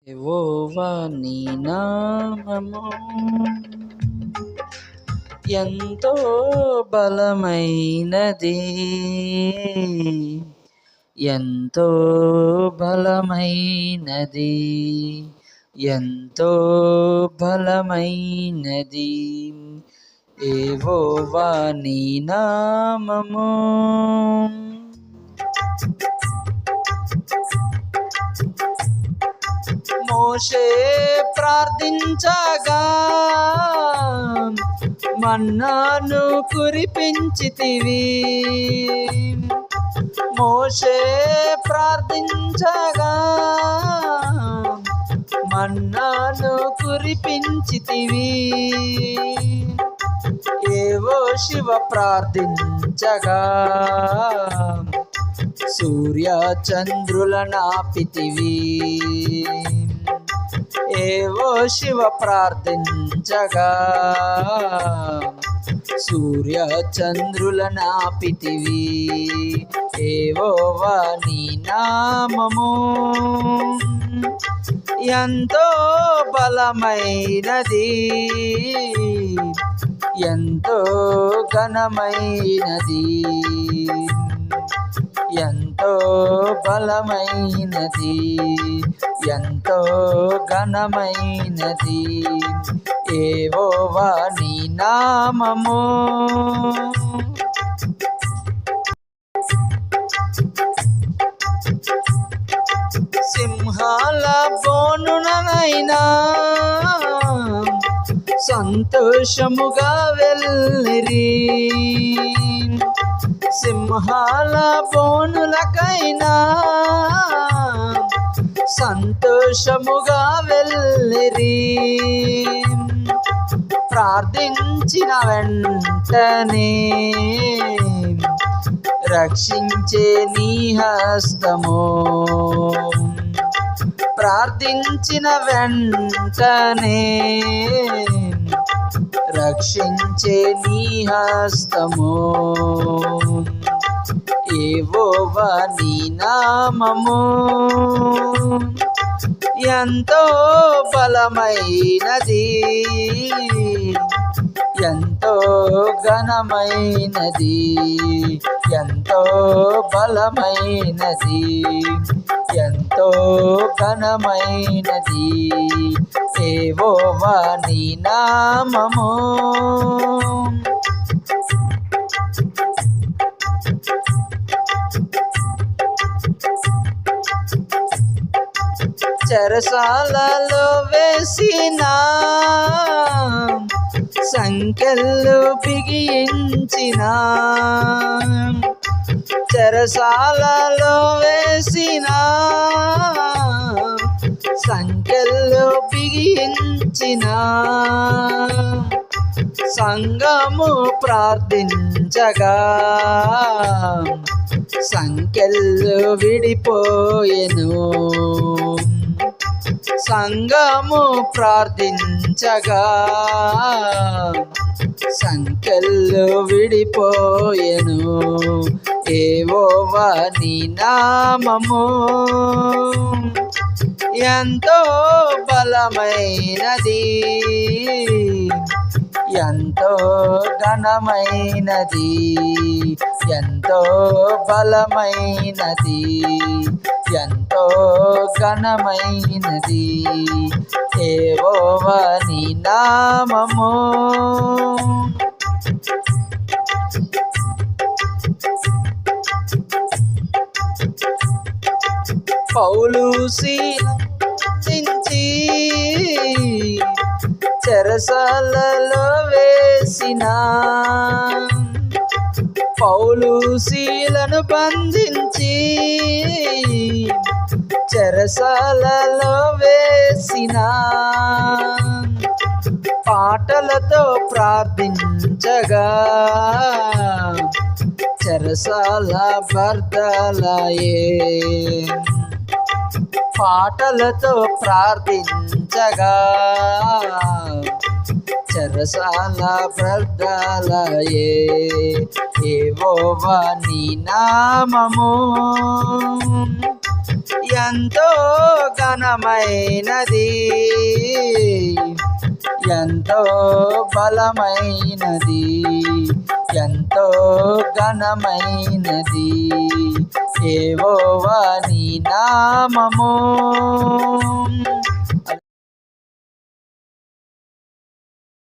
యెహోవా నీ నామము ఎంతో బలమైనది, ఎంతో బలమైనది, ఎంతో బలమైనది. యెహోవా నీ నామము మోషే ప్రార్థించగా మన్నాను కురిపించితివి. మోషే ప్రార్థించగా మన్నాను కురిపించితివి. ఏవో శివ ప్రార్థించగా సూర్య చంద్రుల నాపితివి. ఏవో శివ ప్రార్థించగా సూర్య చంద్రుల నాపితివి. యెహోవా నీ నామము ఎంతో బలమైనది, ఎంతో ఘనమైనది, ఎంతో బలమైనది, ఎంతో ఘనమైనది. యెహోవా నీ నామము సింహాల బోనునైనా సంతోషముగా వెళ్ళిరి. సింహాల బోనులకైనా సంతోషముగా వెళ్ళిరి. ప్రార్థించిన వెంటనే రక్షించే నీ హస్తము. ప్రార్థించిన వెంటనే రక్షించే నీ హస్తము. యెహోవా నీ నామము ఎంతో బలమైనది, ఎంతో ఘనమైనది, ఎంతో బలమైనది, ఎంతో ఘనమైనది. యెహోవా నీ నామము చెరసాలలో వేసిన సంకెళ్ళు బిగించిన, చెరసాలలో వేసిన సంకెళ్ళు బిగించిన సంఘము ప్రార్థించగా సంకెళ్ళు విడిపోయెను. సంఘము ప్రార్థించగా సంకెళ్ళు విడిపోయెను. యెహోవా నీ నామము ఎంతో బలమైనది, ఎంతో ఘనమైనది, ఎంతో బలమైనది, ఎంతో ఘనమైనది. యెహోవా నీ నామము పౌలు శీలించి చెరసాలలో వేసిన, పౌలు శీలను బంధించి చెరసాలలో వేసిన, పాటలతో ప్రార్థించగా చెరసాల బర్దలాయే. పాటలతో ప్రార్థించగా చెరసాల బర్దలాయే. యెహోవా నీ నామము ఎంతో ఘనమైనది, ఎంతో బలమైనది, ఎంతో ఘనమైనది యెహోవా నీ నామము.